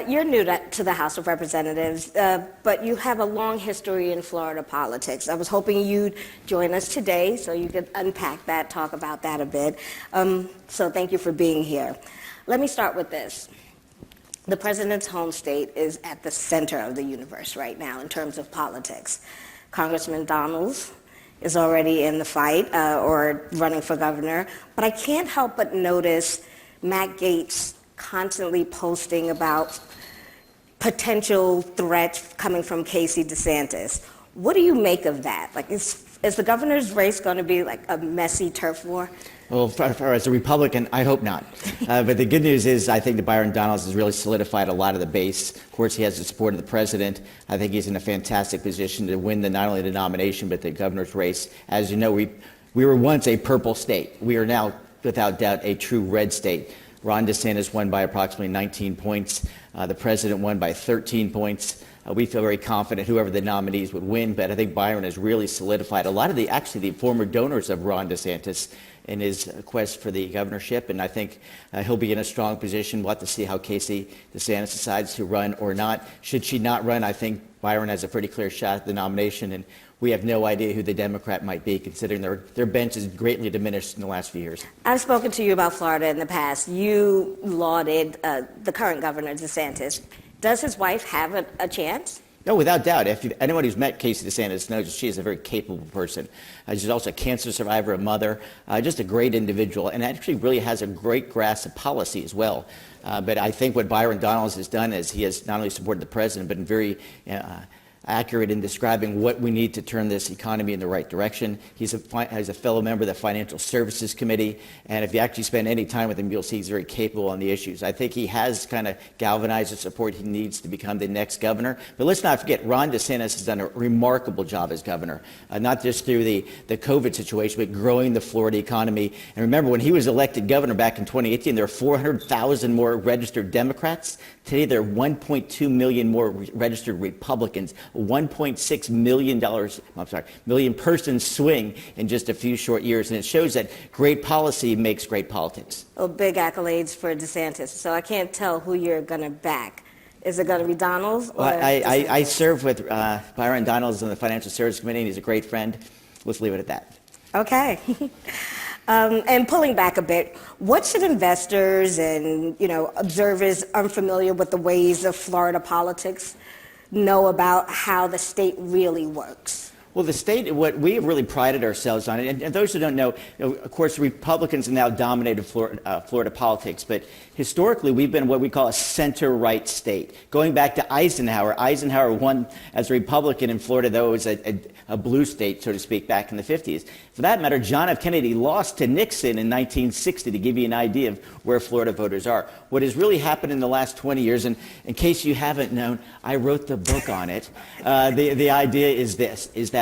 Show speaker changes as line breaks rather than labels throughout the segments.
You're new to the House of Representatives, but you have a long history in Florida politics. I was hoping you'd join us today so you could unpack that, talk about that a bit. So thank you for being here. Let me start with this. The president's home state is at the center of the universe right now in terms of politics. Congressman Donalds is already in the fight or running for governor, but I can't help but notice Matt Gaetz constantly posting about potential threats coming from Casey DeSantis. What do you make of that? Like, is the governor's race going to be like a messy turf war?
Well, as a Republican, I hope not. But the good news is I think that Byron Donalds has really solidified a lot of the base. Of course, he has the support of the president. I think he's in a fantastic position to win not only the nomination, but the governor's race. As you know, we were once a purple state. We are now, without doubt, a true red state. Ron DeSantis won by approximately 19 points. The president won by 13 points. We feel very confident whoever the nominees would win, but I think Byron has really solidified a lot of the former donors of Ron DeSantis in his quest for the governorship, and I think he'll be in a strong position. We'll have to see how Casey DeSantis decides to run or not. Should she not run, I think Byron has a pretty clear shot at the nomination, and we have no idea who the Democrat might be, considering their bench is greatly diminished in the last few years.
I've spoken to you about Florida in the past. You lauded the current governor, DeSantis. Does his wife have a chance?
No, without doubt. Anyone who's met Casey DeSantis knows that she is a very capable person. She's also a cancer survivor, a mother, just a great individual, and actually really has a great grasp of policy as well. But I think what Byron Donalds has done is he has not only supported the president, but been very accurate in describing what we need to turn this economy in the right direction. He's a fellow member of the Financial Services Committee, and if you actually spend any time with him, you'll see he's very capable on the issues. I think he has kind of galvanized the support he needs to become the next governor. But let's not forget, Ron DeSantis has done a remarkable job as governor, not just through the COVID situation, but growing the Florida economy. And remember, when he was elected governor back in 2018, there were 400,000 more registered Democrats. Today, there are 1.2 million more registered Republicans. $1.6 million person swing in just a few short years. And it shows that great policy makes great politics.
Oh, big accolades for DeSantis. So I can't tell who you're going to back. Is it going to be Donalds? Or
I serve with Byron Donalds on the Financial Services Committee, and he's a great friend. Let's leave it at that.
Okay. And pulling back a bit, what should investors and observers unfamiliar with the ways of Florida politics know about how the state really works?
Well, the state, what we have really prided ourselves on, and those who don't know, of course, Republicans have now dominated Florida politics, but historically we've been what we call a center-right state. Going back to Eisenhower, Eisenhower won as a Republican in Florida, though it was a blue state, so to speak, back in the 50s. For that matter, John F. Kennedy lost to Nixon in 1960, to give you an idea of where Florida voters are. What has really happened in the last 20 years, and in case you haven't known, I wrote the book on it. The idea is this, is that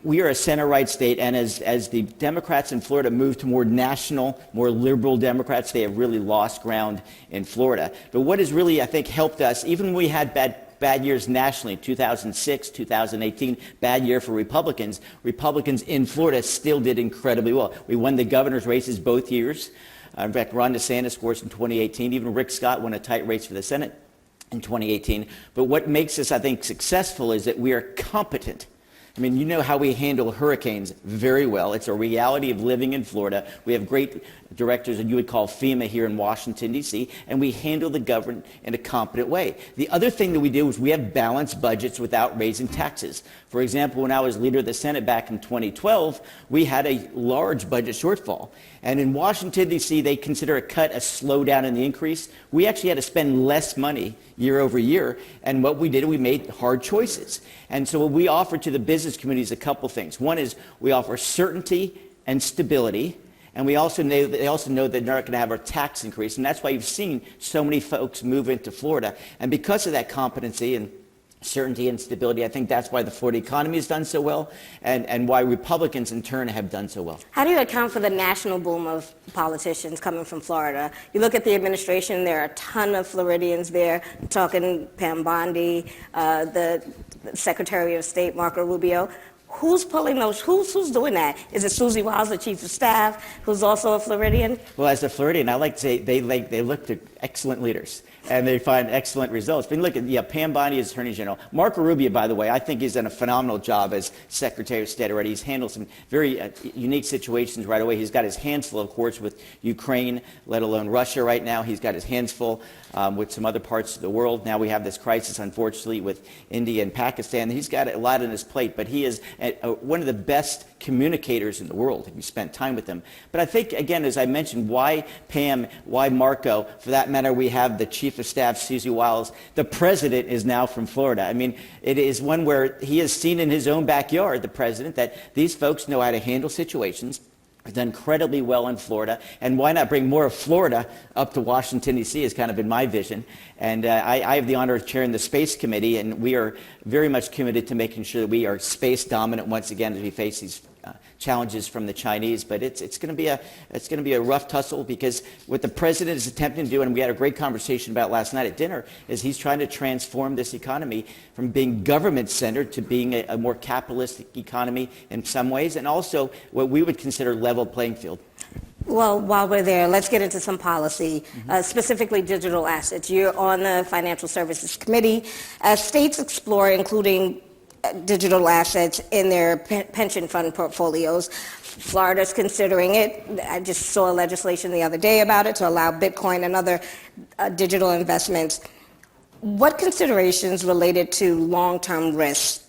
we are a center-right state, and as the Democrats in Florida move to more national, more liberal Democrats, they have really lost ground in Florida. But what has really, I think, helped us, even when we had bad years nationally, 2006, 2018, bad year for Republicans, Republicans in Florida still did incredibly well. We won the governor's races both years. In fact, Ron DeSantis, of course, in 2018. Even Rick Scott won a tight race for the Senate in 2018. But what makes us, I think, successful is that we are competent. I mean, you know how we handle hurricanes very well. It's a reality of living in Florida. We have great directors that you would call FEMA here in Washington, D.C., and we handle the government in a competent way. The other thing that we do is we have balanced budgets without raising taxes. For example, when I was leader of the Senate back in 2012, we had a large budget shortfall. And in Washington, D.C., they consider a cut a slowdown in the increase. We actually had to spend less money year over year. And what we did, we made hard choices. And so what we offer to the business community is a couple things. One is we offer certainty and stability. And they also know that they're not going to have a tax increase. And that's why you've seen so many folks move into Florida. And because of that competency and certainty and stability, I think that's why the Florida economy has done so well, and why Republicans in turn have done so well.
How do you account for the national boom of politicians coming from Florida? You look at the administration, there are a ton of Floridians there. I'm talking Pam Bondi, the Secretary of State, Marco Rubio. Who's pulling those? Who's doing that? Is it Susie Wiles, the Chief of Staff, who's also a Floridian?
Well, as a Floridian, I like to say they look to excellent leaders. and they find excellent results. But look at Pam Bondi as Attorney General. Marco Rubio, by the way, I think he's done a phenomenal job as Secretary of State already. He's handled some very unique situations right away. He's got his hands full, of course, with Ukraine, let alone Russia right now. He's got his hands full with some other parts of the world. Now we have this crisis, unfortunately, with India and Pakistan. He's got a lot on his plate, but he is one of the best communicators in the world if you spent time with him. But I think, again, as I mentioned, why Pam, why Marco? For that matter, we have the Chief of Staff, Susie Wiles. The President is now from Florida. I mean, it is one where he has seen in his own backyard, the President, that these folks know how to handle situations. Have done incredibly well in Florida, and why not bring more of Florida up to Washington, D.C. is kind of been my vision. And I have the honor of chairing the Space Committee, and we are very much committed to making sure that we are space dominant once again as we face these challenges from the Chinese. But it's going to be a rough tussle, because what the President is attempting to do, and we had a great conversation about last night at dinner, is he's trying to transform this economy from being government-centered to being a more capitalistic economy in some ways, and also what we would consider level playing field.
Well, while we're there, let's get into some policy, specifically digital assets. You're on the Financial Services Committee. As states explore including digital assets in their pension fund portfolios, Florida's considering it. I just saw legislation the other day about it to allow Bitcoin and other digital investments. What considerations related to long-term risks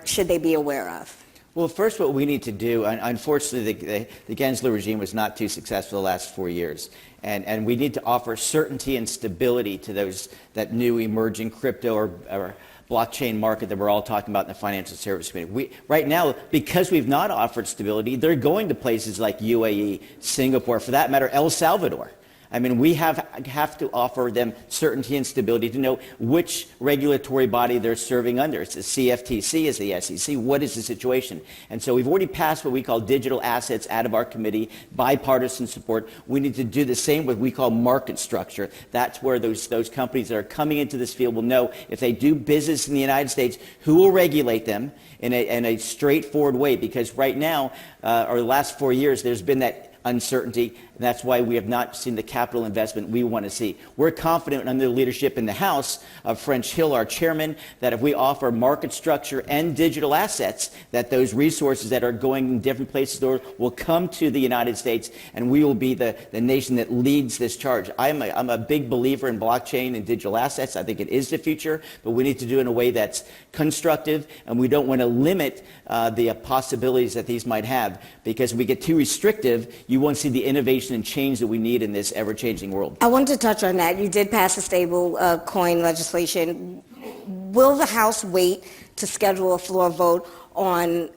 should they be aware of?
Well, first, what we need to do, unfortunately, the Gensler regime was not too successful the last 4 years. And we need to offer certainty and stability to that new emerging crypto or blockchain market that we're all talking about in the Financial Services Committee. Right now, because we've not offered stability, they're going to places like UAE, Singapore, for that matter, El Salvador. I mean, we have to offer them certainty and stability to know which regulatory body they're serving under. It's the CFTC, it's the SEC. What is the situation? And so we've already passed what we call digital assets out of our committee, bipartisan support. We need to do the same with what we call market structure. That's where those companies that are coming into this field will know if they do business in the United States, who will regulate them in a straightforward way. Because right now, or the last 4 years, there's been that uncertainty, and that's why we have not seen the capital investment we want to see. We're confident under the leadership in the House of French Hill, our chairman, that if we offer market structure and digital assets, that those resources that are going in different places will come to the United States, and we will be the nation that leads this charge. I'm a big believer in blockchain and digital assets. I think it is the future, but we need to do it in a way that's constructive, and we don't want to limit the possibilities that these might have, because if we get too restrictive, you won't see the innovation and change that we need in this ever-changing world.
I wanted to touch on that. You did pass a stable coin legislation. Will the House wait to schedule a floor vote on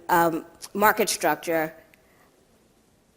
market structure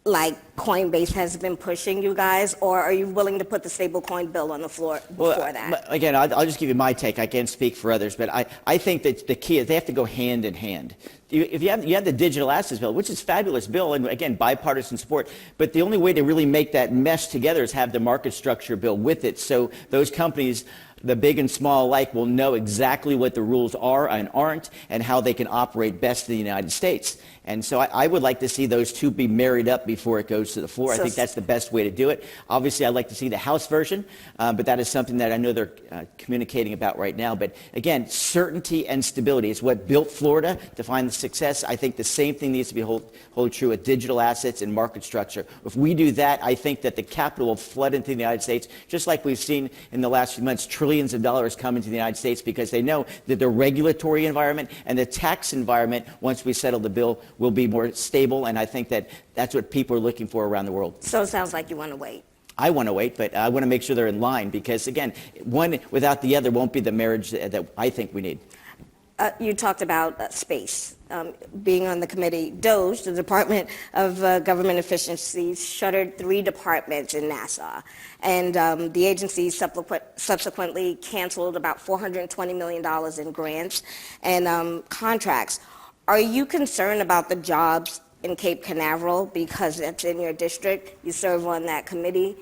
like Coinbase has been pushing you guys, or are you willing to put the stablecoin bill on the floor before that?
Again, I'll just give you my take. I can't speak for others, but I think that the key is they have to go hand in hand. If you have the digital assets bill, which is a fabulous bill, and again, bipartisan support, but the only way to really make that mesh together is have the market structure bill with it, so those companies, the big and small alike, will know exactly what the rules are and aren't, and how they can operate best in the United States. And so I would like to see those two be married up before it goes to the floor. I think that's the best way to do it. Obviously, I'd like to see the House version, but that is something that I know they're communicating about right now. But again, certainty and stability is what built Florida to find the success. I think the same thing needs to be hold true with digital assets and market structure. If we do that, I think that the capital will flood into the United States, just like we've seen in the last few months, trillions of dollars come into the United States, because they know that the regulatory environment and the tax environment, once we settle the bill, will be more stable, and I think that that's what people are looking for around the world.
So it sounds like you want to wait.
I want to wait, but I want to make sure they're in line, because, again, one without the other won't be the marriage that I think we need.
You talked about space. Being on the committee, DOGE, the Department of Government Efficiency, shuttered 3 departments in NASA. And the agency subsequently canceled about $420 million in grants and contracts. Are you concerned about the jobs in Cape Canaveral, because that's in your district? You serve on that committee.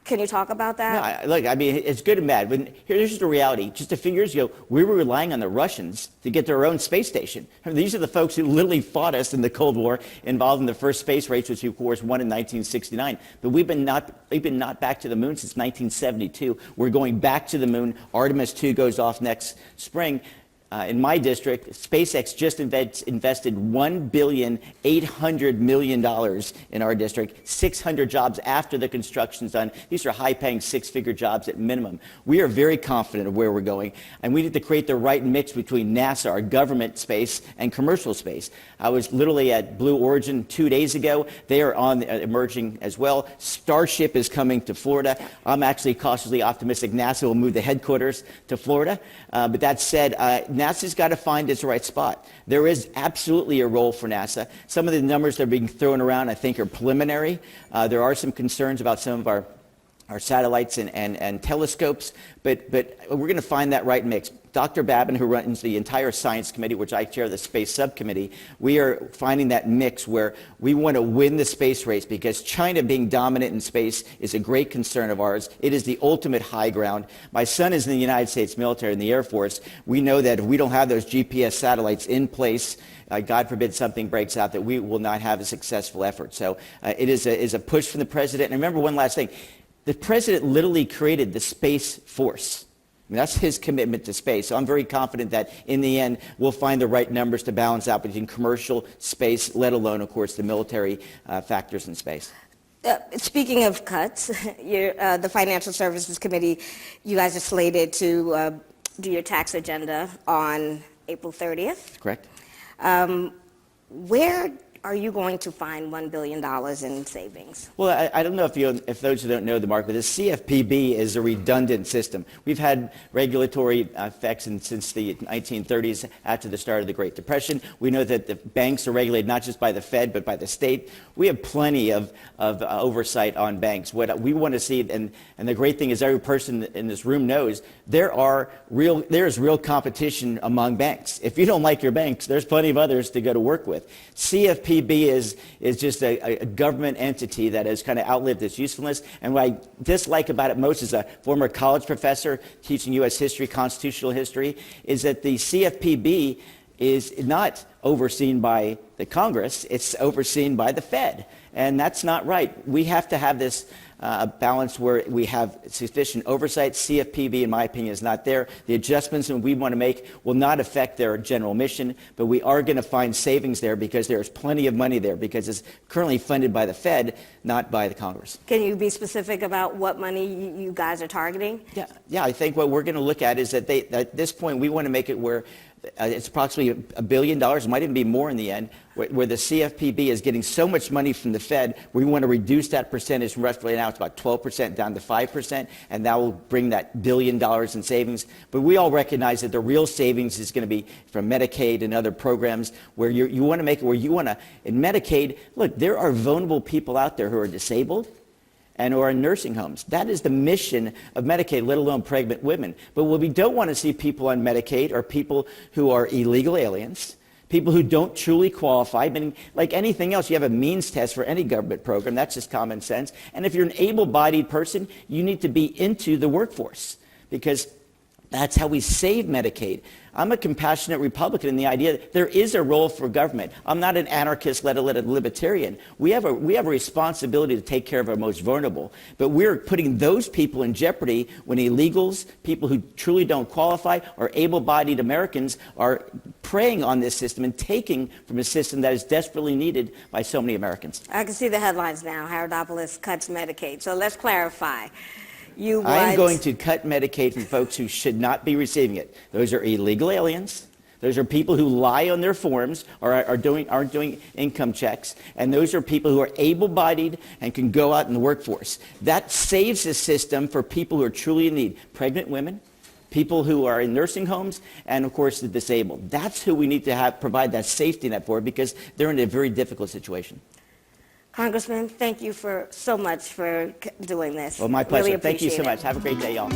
Can you talk about
No,
that?
look, I mean, it's good and bad. But here's the reality. Just a few years ago, we were relying on the Russians to get their own space station. I mean, these are the folks who literally fought us in the Cold War, involved in the first space race, which we, of course, won in 1969. But we've been not back to the moon since 1972. We're going back to the moon. Artemis 2 goes off next spring. In my district, SpaceX just invested $1.8 billion in our district, 600 jobs after the construction's done. These are high-paying six-figure jobs at minimum. We are very confident of where we're going, and we need to create the right mix between NASA, our government space, and commercial space. I was literally at Blue Origin 2 days ago. They are on emerging as well. Starship is coming to Florida. I'm actually cautiously optimistic NASA will move the headquarters to Florida. But that said, NASA's got to find its right spot. There is absolutely a role for NASA. Some of the numbers that are being thrown around, I think, are preliminary. There are some concerns about some of our satellites and telescopes, but we're going to find that right mix. Dr. Babin, who runs the entire science committee, which I chair the space subcommittee, we are finding that mix where we want to win the space race because China being dominant in space is a great concern of ours. It is the ultimate high ground. My son is in the United States military, in the Air Force. We know that if we don't have those GPS satellites in place, God forbid something breaks out, that we will not have a successful effort. So it is a push from the president. And remember one last thing. The president literally created the Space Force. I mean, that's his commitment to space. So I'm very confident that in the end, we'll find the right numbers to balance out between commercial space, let alone, of course, the military factors in space.
Speaking of cuts, the Financial Services Committee, you guys are slated to do your tax agenda on April 30th.
Correct.
Where are you going to find $1 billion in savings?
Well, I don't know if those who don't know the market, but the CFPB is a redundant system. We've had regulatory effects since the 1930s after the start of the Great Depression. We know that the banks are regulated not just by the Fed, but by the state. We have plenty of oversight on banks. What we want to see, and the great thing is every person in this room knows, there is real competition among banks. If you don't like your banks, there's plenty of others to go to work with. CFPB is just a government entity that has kind of outlived its usefulness. And what I dislike about it most as a former college professor teaching U.S. history, constitutional history, is that the CFPB is not overseen by the Congress, it's overseen by the Fed. And that's not right. We have to have this balance where we have sufficient oversight. CFPB, in my opinion, is not there. The adjustments that we want to make will not affect their general mission, but we are going to find savings there because there's plenty of money there because it's currently funded by the Fed, not by the Congress.
Can you be specific about what money you guys are targeting?
Yeah, I think what we're going to look at is that at this point, we want to make it where it's approximately $1 billion, it might even be more in the end, where the CFPB is getting so much money from the Fed, we want to reduce that percentage from roughly now it's about 12% down to 5%, and that will bring that $1 billion in savings. But we all recognize that the real savings is going to be from Medicaid and other programs where you want to make it where you want to, in Medicaid, look, there are vulnerable people out there who are disabled and who are in nursing homes. That is the mission of Medicaid, let alone pregnant women. But what we don't want to see people on Medicaid are people who are illegal aliens, people who don't truly qualify. I mean, like anything else, you have a means test for any government program. That's just common sense. And if you're an able-bodied person, you need to be into the workforce because that's how we save Medicaid. I'm a compassionate Republican in the idea that there is a role for government. I'm not an anarchist, let alone a libertarian. We have a responsibility to take care of our most vulnerable. But we're putting those people in jeopardy when illegals, people who truly don't qualify, or able-bodied Americans are preying on this system and taking from a system that is desperately needed by so many Americans.
I can see the headlines now. Haridopolous cuts Medicaid. So let's clarify.
I'm going to cut Medicaid from folks who should not be receiving it. Those are illegal aliens. Those are people who lie on their forms or aren't doing income checks. And those are people who are able-bodied and can go out in the workforce. That saves the system for people who are truly in need. Pregnant women, people who are in nursing homes, and of course the disabled. That's who we need to provide that safety net for because they're in a very difficult situation.
Congressman, thank you so much for doing this.
Well, my pleasure.
Really
Thank you so
appreciate it.
much. Have a great day, y'all.